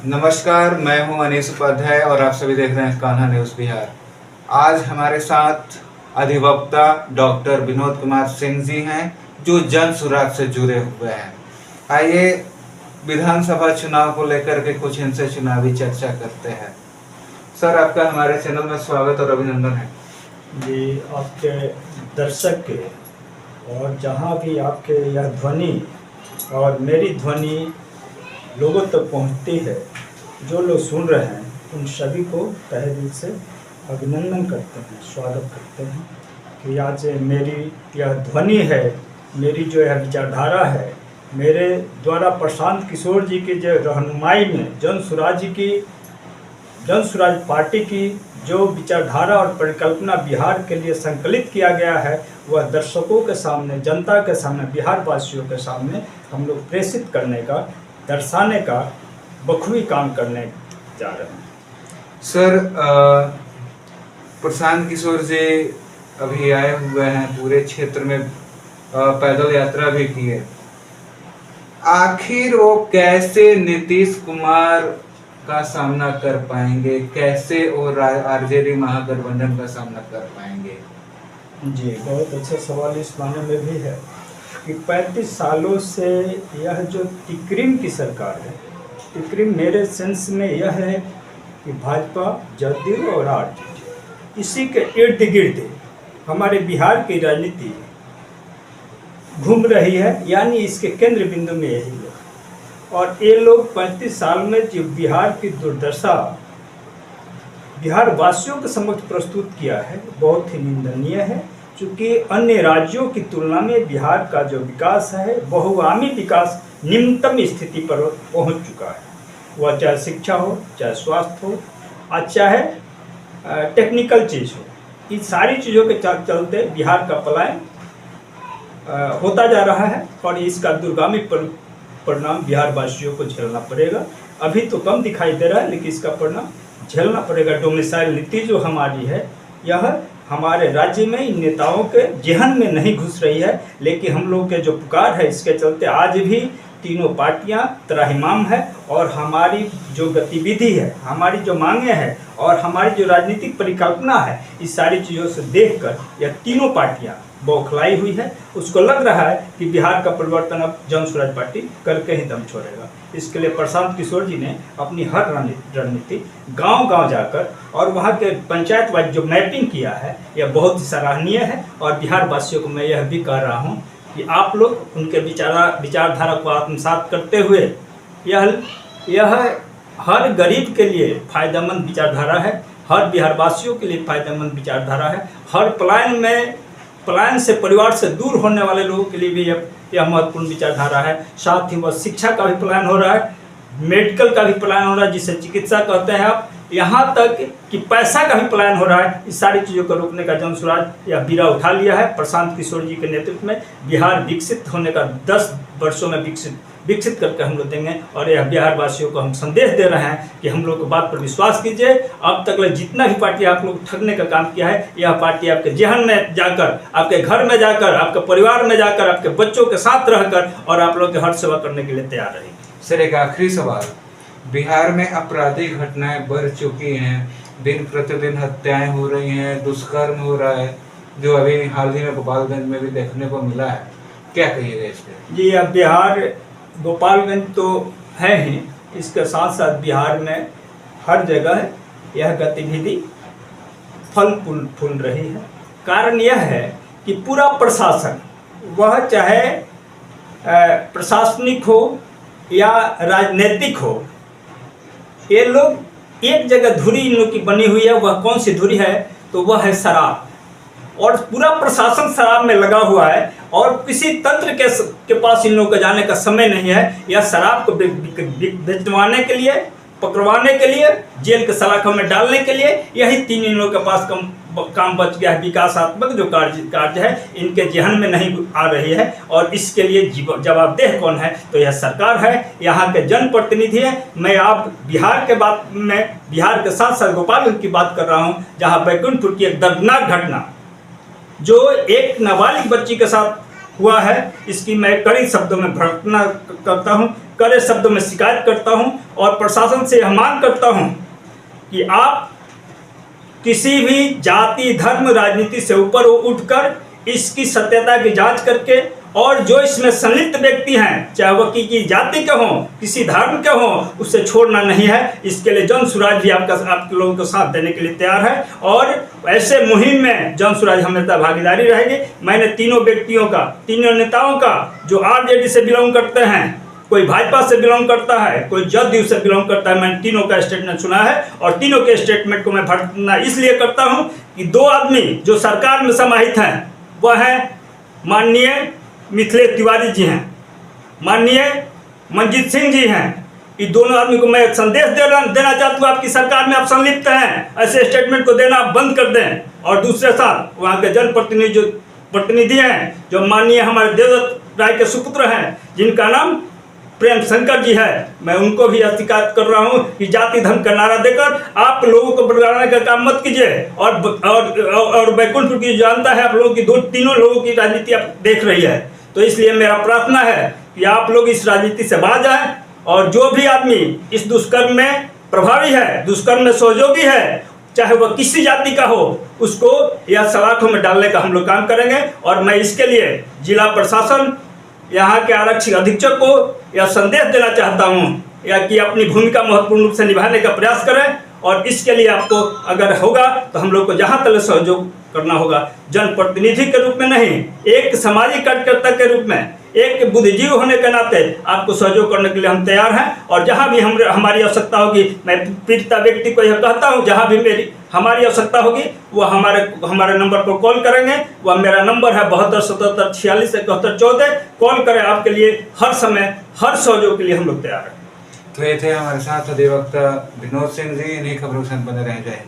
नमस्कार, मैं हूं अनीस उपाध्याय और आप सभी देख रहे हैं कान्हा न्यूज़ बिहार। आज हमारे साथ अधिवक्ता डॉक्टर विनोद कुमार सिंह जी हैं जो जन सुराग से जुड़े हुए हैं। आइए विधानसभा चुनाव को लेकर के कुछ इनसे चुनावी चर्चा करते हैं। सर, आपका हमारे चैनल में स्वागत और अभिनंदन है। जी, आपके दर्शक के और जहाँ भी आपके यह ध्वनि और मेरी ध्वनि लोगों तक पहुँचती है, जो लोग सुन रहे हैं उन सभी को तहे दिल से अभिनंदन करते हैं, स्वागत करते हैं कि आज मेरी यह ध्वनि है, मेरी जो यह विचारधारा है, मेरे द्वारा प्रशांत किशोर जी की जो रहनुमाई में जन स्वराज पार्टी की जो विचारधारा और परिकल्पना बिहार के लिए संकलित किया गया है, वह दर्शकों के सामने, जनता के सामने, बिहार वासियों के सामने हम लोग प्रेषित करने का, दर्शाने का बखूबी काम करने जा रहे हैं। सर, प्रशांत किशोर जी अभी आए हुए हैं, पूरे क्षेत्र में पैदल यात्रा भी की है। आखिर वो कैसे नीतीश कुमार का सामना कर पाएंगे, कैसे और आरजेडी महागठबंधन का सामना कर पाएंगे? जी, बहुत अच्छा सवाल इस मायने में भी है कि 35 सालों से यह जो तिकरिम की सरकार है, तिकरिम मेरे सेंस में यह है कि भाजपा, जदयू और आरजेडी, इसी के इर्द गिर्द हमारे बिहार की राजनीति घूम रही है, यानी इसके केंद्र बिंदु में यही है। और ये लोग 35 साल में जो बिहार की दुर्दशा बिहार वासियों के समक्ष प्रस्तुत किया है, बहुत ही निंदनीय है। चूँकि अन्य राज्यों की तुलना में बिहार का जो विकास है, बहुआयामी विकास निम्नतम स्थिति पर पहुंच चुका है। वह चाहे शिक्षा हो, चाहे स्वास्थ्य हो, चाहे टेक्निकल चीज़ हो, इन सारी चीज़ों के चलते बिहार का पलायन होता जा रहा है और इसका दूरगामी परिणाम बिहार वासियों को झेलना पड़ेगा। अभी तो कम दिखाई दे रहा है, लेकिन इसका परिणाम झेलना पड़ेगा। डोमिसाइल नीति जो हमारी है, यह हमारे राज्य में इन नेताओं के जेहन में नहीं घुस रही है, लेकिन हम लोग के जो पुकार है, इसके चलते आज भी तीनों पार्टियां त्राहिमाम है और हमारी जो गतिविधि है, हमारी जो मांगे हैं और हमारी जो राजनीतिक परिकल्पना है, इस सारी चीज़ों से देखकर यह तीनों पार्टियां बौखलाई हुई है। उसको लग रहा है कि बिहार का परिवर्तन अब जन स्वराज पार्टी करके ही दम छोड़ेगा। इसके लिए प्रशांत किशोर जी ने अपनी हर रणनीति गांव-गांव जाकर और वहां के पंचायत वाइज जो मैपिंग किया है, यह बहुत ही सराहनीय है। और बिहार वासियों को मैं यह भी कह रहा हूं कि आप लोग उनके विचारधारा को आत्मसात करते हुए यह हर गरीब के लिए फायदेमंद विचारधारा है, हर बिहार वासियों के लिए फायदेमंद विचारधारा है। हर पलायन से, परिवार से दूर होने वाले लोगों के लिए भी यह महत्वपूर्ण विचारधारा है। साथ ही वह शिक्षा का भी पलायन हो रहा है, मेडिकल का भी पलायन हो रहा है, जिसे चिकित्सा कहते हैं आप, यहाँ तक कि पैसा का भी पलायन हो रहा है। इस सारी चीज़ों को रोकने का जन स्वराज यह बीड़ा उठा लिया है। प्रशांत किशोर जी के नेतृत्व में बिहार विकसित होने का 10 वर्षों में विकसित करके हम लोग देंगे। और यह बिहार वासियों को हम संदेश दे रहे हैं कि हम लोग को बात पर विश्वास कीजिए। अब तक जितना भी पार्टी आप लोग ठगने का काम किया है, यह पार्टी आपके जेहन में जाकर, आपके घर में जाकर, आपके परिवार में जाकर, आपके बच्चों के साथ रहकर और आप लोग की हर सेवा करने के लिए तैयार रहेगी। सर, एक आखिरी सवाल। बिहार में आपराधिक घटनाएं बढ़ चुकी हैं, दिन प्रतिदिन हत्याएं हो रही हैं, दुष्कर्म हो रहा है, जो अभी हाल ही में गोपालगंज में भी देखने को मिला है। क्या कहिएगा इस पर? जी, अब बिहार, गोपालगंज तो है ही, इसके साथ साथ बिहार में हर जगह यह गतिविधि फल फूल रही है। कारण यह है कि पूरा प्रशासन, वह चाहे प्रशासनिक हो या राजनीतिक हो, ये लोग एक जगह धुरी इन लोग की बनी हुई है। वह कौन सी धुरी है? तो वह है शराब। और पूरा प्रशासन शराब में लगा हुआ है और किसी तंत्र के पास इन लोगों को जाने का समय नहीं है। यह शराब को बेचवाने के लिए, पकड़वाने के लिए, जेल के सलाखों में डालने के लिए, यही तीन इन लोगों के पास काम बच गया है। विकासात्मक जो कार्य है, इनके जेहन में नहीं आ रही है। और इसके लिए जवाबदेह कौन है? तो यह सरकार है, यहाँ के जनप्रतिनिधि है। मैं आप बिहार के साथ साथ गोपालगंज की बात कर रहा हूँ, जहाँ बैकुंठपुर की एक दर्दनाक घटना जो एक नाबालिग बच्ची के साथ हुआ है, इसकी मैं कड़ी शब्दों में भर्त्सना करता हूँ कड़े शब्दों में शिकायत करता हूं और प्रशासन से यह मांग करता हूं कि आप किसी भी जाति धर्म राजनीति से ऊपर उठकर इसकी सत्यता की जांच करके और जो इसमें संलिप्त व्यक्ति हैं, चाहे वह की जाति के हों, किसी धर्म के हों, उसे छोड़ना नहीं है। इसके लिए जन सुराज भी आप लोगों को साथ देने के लिए तैयार है और ऐसे मुहिम में जन सुराज हमेशा भागीदारी रहेगी। मैंने तीनों व्यक्तियों का, तीनों नेताओं का, जो आरजेडी से बिलोंग करते हैं, कोई भाजपा से बिलोंग करता है, कोई जदयू से बिलोंग करता है, मैंने तीनों का स्टेटमेंट सुना है और तीनों के स्टेटमेंट को मैं भरना इसलिए करता हूं कि दो आदमी जो सरकार में समाहित हैं वह है माननीय मिथिलेश तिवारी जी हैं, माननीय मंजीत सिंह जी हैं। ये दोनों आदमी को मैं एक संदेश देना चाहता हूँ, आपकी सरकार में आप संलिप्त हैं, ऐसे स्टेटमेंट को देना आप बंद कर दें। और दूसरे साथ वहाँ के जनप्रतिनिधि हैं जो माननीय हमारे देवदत्त राय के सुपुत्र हैं, जिनका नाम प्रेम शंकर जी है, मैं उनको भी शिकायत कर रहा हूं कि जाति धर्म का नारा देकर आप लोगों को बिगाड़ने का काम मत कीजिए। और बैकुंठपुर की जानता है, आप लोगों की तीनों लोगों की राजनीति आप देख रही है, तो इसलिए मेरा प्रार्थना है कि आप लोग इस राजनीति से बाहर आए और जो भी आदमी इस दुष्कर्म में प्रभावी है, दुष्कर्म में सहयोगी है, चाहे वह किसी जाति का हो, उसको यह सलाखों में डालने का हम लोग काम करेंगे। और मैं इसके लिए जिला प्रशासन, यहाँ के आरक्षी अधीक्षक को यह संदेश देना चाहता हूँ या कि अपनी भूमिका महत्वपूर्ण रूप से निभाने का प्रयास करें। और इसके लिए आपको अगर होगा तो हम लोग को जहाँ तक सहयोग करना होगा, जनप्रतिनिधि के रूप में नहीं, एक सामाजिक कार्यकर्ता के रूप में, एक बुद्धिजीवी होने के नाते आपको सहयोग करने के लिए हम तैयार हैं। और जहाँ भी हमारी आवश्यकता होगी, मैं पीड़िता व्यक्ति को यह कहता हूँ, जहाँ भी हमारी आवश्यकता होगी वो हमारे नंबर पर कॉल करेंगे। वह मेरा नंबर है 7277 46 71 14। कॉल करें, आपके लिए हर समय हर सहयोग के लिए हम लोग तैयार हैं। तो ये थे हमारे साथ अधिवक्ता विनोद सिंह जी। इन्हीं खबरों से बने रह जाए।